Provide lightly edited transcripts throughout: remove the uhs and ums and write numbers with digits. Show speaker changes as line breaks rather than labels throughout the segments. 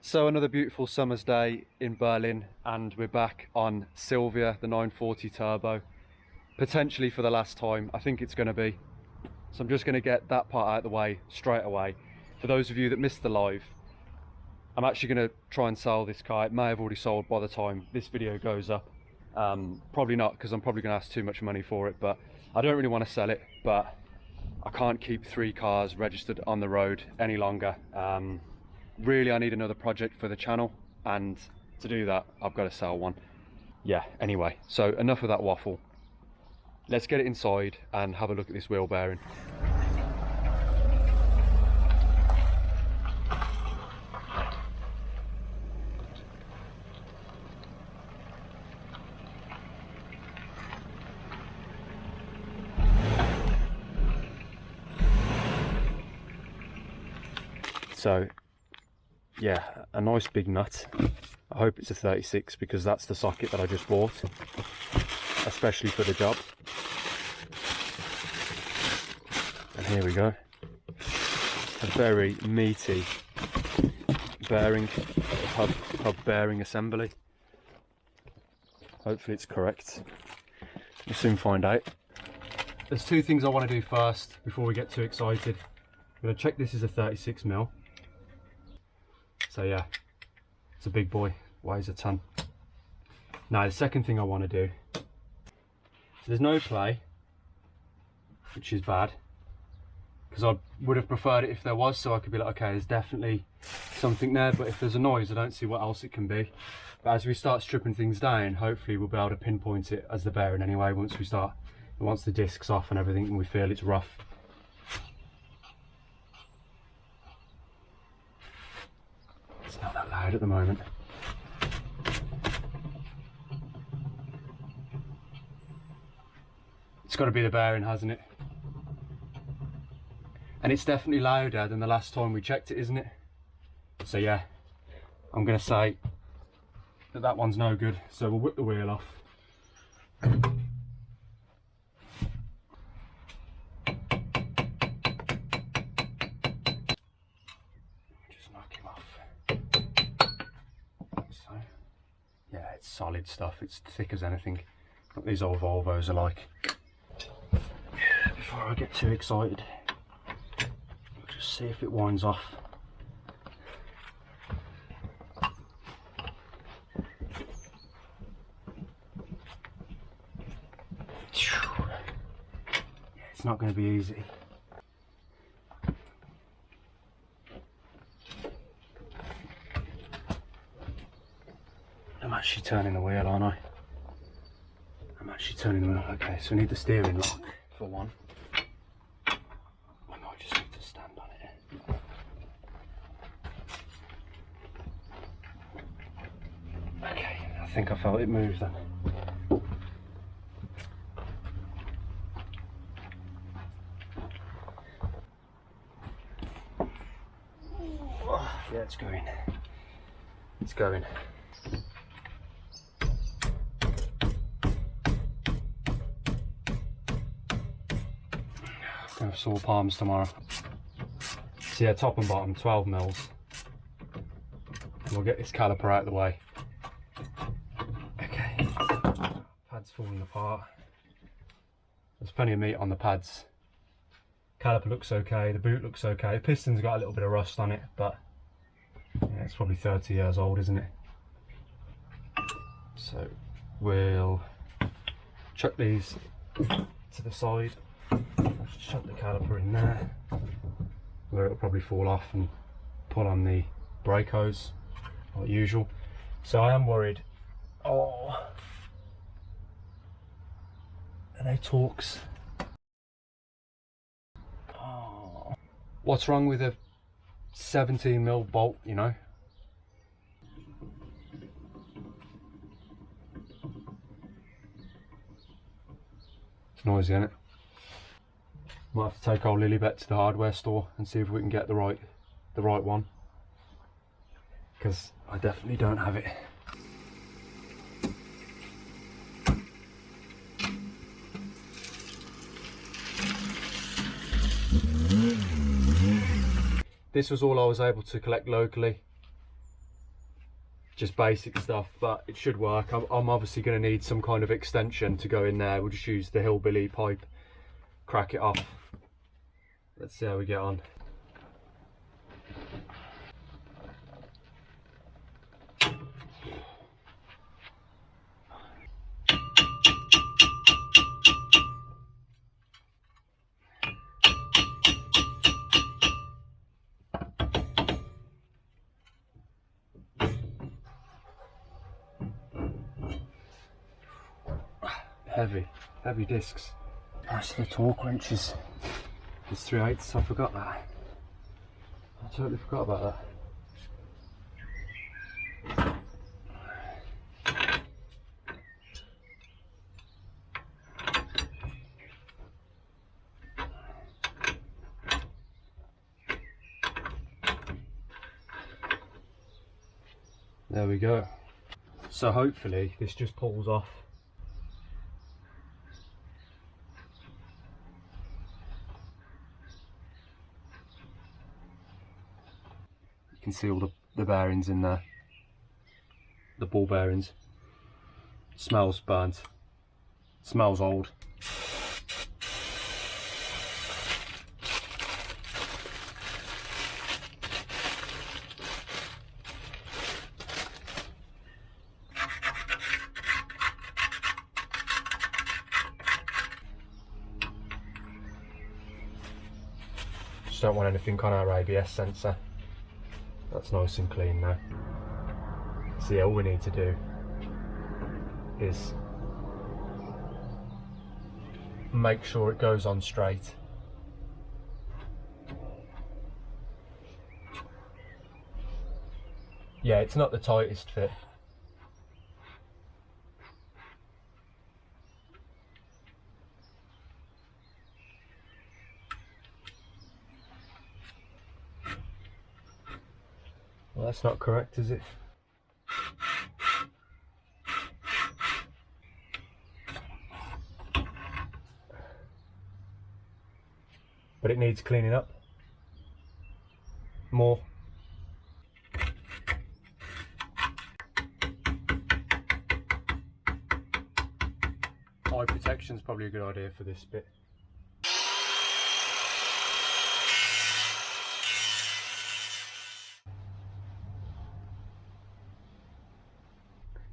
So another beautiful summer's day in Berlin, and we're back on Silvia, the 940 Turbo, potentially for the last time. I think it's going to be. So I'm just going to get that part out of the way straight away. For those of you that missed the live, I'm actually going to try and sell this car. It may have already sold by the time this video goes up. Probably not, because I'm probably going to ask too much money for it, but I don't really want to sell it. But I can't keep 3 cars registered on the road any longer. Really, I need another project for the channel, and to do that I've got to sell one. Yeah, anyway, so enough of that waffle. Let's get it inside and have a look at this wheel bearing. So yeah, a nice big nut. I hope it's a 36 because that's the socket that I just bought, especially for the job. And here we go. A very meaty bearing, hub bearing assembly. Hopefully it's correct. We'll soon find out. There's 2 things I want to do first before we get too excited. I'm going to check this is a 36mm. So yeah, it's a big boy, weighs a ton. Now the second thing I want to do, so there's no play, which is bad, because I would have preferred it if there was, so I could be like, okay, there's definitely something there, but if there's a noise, I don't see what else it can be. But as we start stripping things down, hopefully we'll be able to pinpoint it as the bearing anyway, once the disc's off and everything and we feel it's rough. It's not that loud at the moment. It's got to be the bearing, hasn't it? And it's definitely louder than the last time we checked it, isn't it? So yeah, I'm going to say that that one's no good. So we'll whip the wheel off. Yeah, it's solid stuff, it's thick as anything. What these old Volvos are like. Before I get too excited, I'll just see if it winds off. Yeah, it's not going to be easy. I'm actually turning the wheel, aren't I? I'm actually turning the wheel. Okay, so we need the steering lock for one. I might just need to stand on it. Okay, I think I felt it move then. Yeah, it's going. It's going. I have sore palms tomorrow. So yeah, top and bottom 12mm, and we'll get this caliper out of the way. Okay, pads falling apart. There's plenty of meat on the pads. Caliper looks okay, the boot looks okay. The piston's got a little bit of rust on it, but yeah, it's probably 30 years old, isn't it? So we'll chuck these to the side. Just chuck the caliper in there, where it'll probably fall off, and pull on the brake hose like usual. So I am worried. Oh, are they Torx? Oh, what's wrong with a 17mm bolt, you know? It's noisy, isn't it? Might have to take old Lilybet to the hardware store and see if we can get the right one, because I definitely don't have it. This was all I was able to collect locally. just basic stuff, but it should work. I'm obviously going to need some kind of extension to go in there. We'll just use the hillbilly pipe, crack it off. Let's see how we get on. Heavy discs. That's the torque wrenches. It's 3/8. I forgot that. I totally forgot about that. There we go. So hopefully this just pulls off. You can see all the bearings in there, the ball bearings. Smells burnt, smells old. Just don't want anything on our ABS sensor. That's nice and clean now. So yeah, all we need to do is make sure it goes on straight. Yeah, it's not the tightest fit. Well, that's not correct, is it? But it needs cleaning up more. Eye protection is probably a good idea for this bit.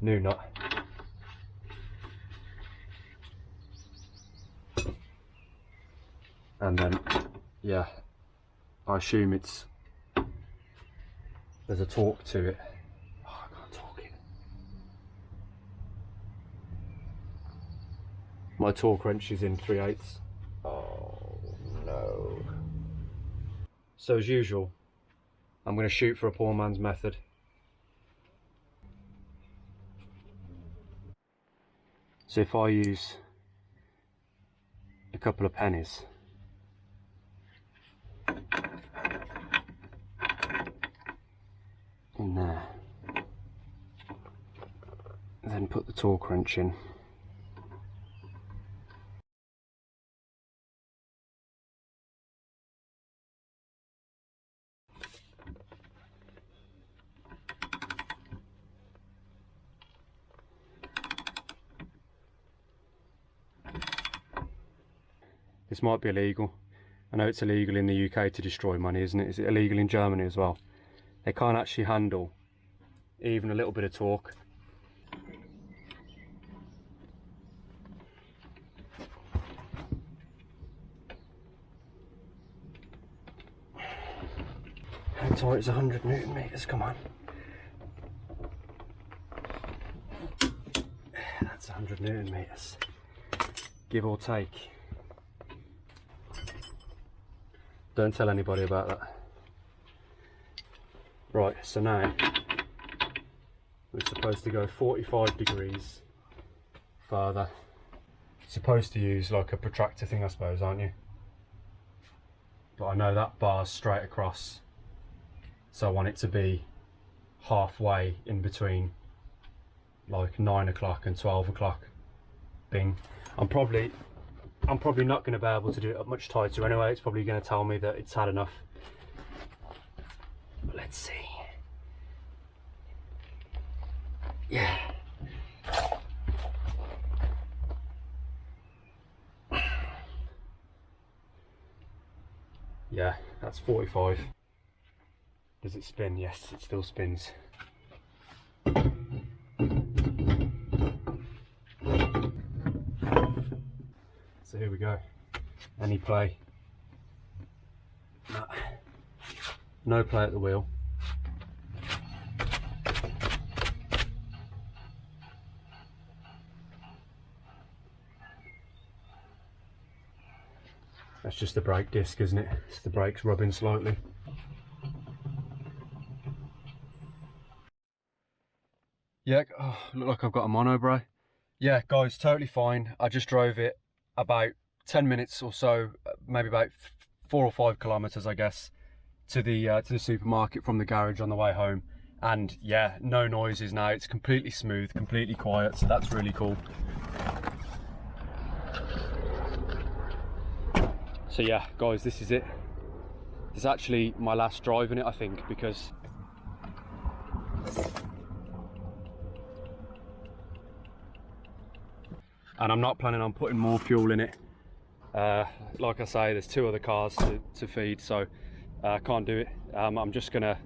New nut. And then, yeah, I assume there's a torque to it. Oh, I can't torque it. My torque wrench is in 3/8. Oh no. So as usual, I'm going to shoot for a poor man's method. So if I use a couple of pennies, in there, then put the torque wrench in. This might be illegal. I know it's illegal in the UK to destroy money, isn't it? Is it illegal in Germany as well? They can't actually handle even a little bit of torque. How tight is 100 Newton meters? Come on. That's 100 Newton meters, give or take. Don't tell anybody about that. Right, so now we're supposed to go 45 degrees further. Supposed to use like a protractor thing, I suppose, aren't you? But I know that bar's straight across, so I want it to be halfway in between, like 9 o'clock and 12 o'clock. Bing. I'm probably not going to be able to do it much tighter anyway. It's probably going to tell me that it's had enough. But let's see. Yeah. Yeah, that's 45. Does it spin? Yes, it still spins. So here we go. Any play? No play at the wheel. That's just the brake disc, isn't it? It's the brakes rubbing slightly. Yeah, oh, look like I've got a mono, bro. Yeah, guys, totally fine. I just drove it about 10 minutes or so, maybe about 4 or 5 kilometers, I guess, to the supermarket from the garage on the way home. And yeah, no noises now. It's completely smooth, completely quiet, so that's really cool. So yeah, guys, this is it. It's actually my last drive in it, I think, because and I'm not planning on putting more fuel in it. Like I say, there's 2 other cars to feed, so I can't do it. I'm just gonna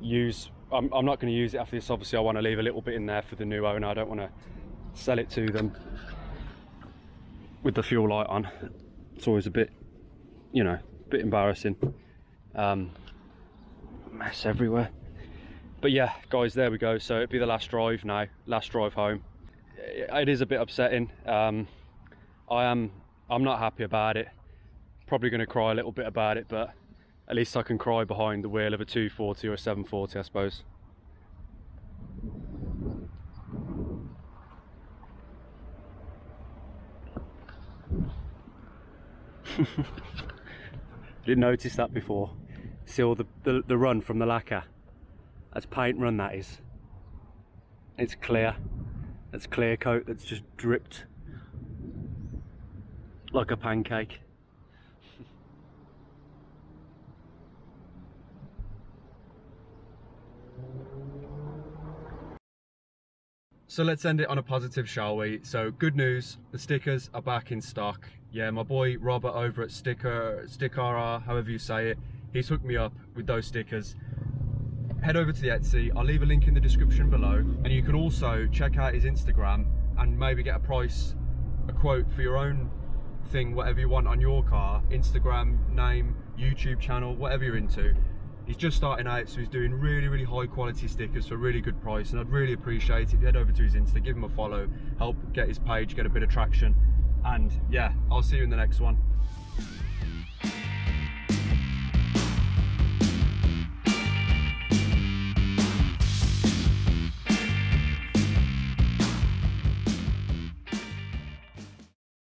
use, I'm not gonna use it after this. Obviously I want to leave a little bit in there for the new owner. I don't want to sell it to them with the fuel light on. It's always a bit, you know, a bit embarrassing. Mess everywhere. But yeah, guys, there we go. So it'll be the last drive now, last drive home. It is a bit upsetting. I'm not happy about it. Probably going to cry a little bit about it, but at least I can cry behind the wheel of a 240 or a 740, I suppose. Didn't notice that before. See all the run from the lacquer? That's paint run, that is. It's clear. That's clear coat that's just dripped like a pancake. So let's end it on a positive, shall we? So good news, the stickers are back in stock. Yeah, my boy Robert over at Sticker, however you say it, he's hooked me up with those stickers. Head over to the Etsy, I'll leave a link in the description below, and you can also check out his Instagram and maybe get a price, a quote for your own thing, whatever you want on your car, Instagram, name, YouTube channel, whatever you're into. He's just starting out, so he's doing really high quality stickers for a really good price, and I'd really appreciate it if you head over to his Insta, give him a follow, help get his page get a bit of traction, and yeah, I'll see you in the next one.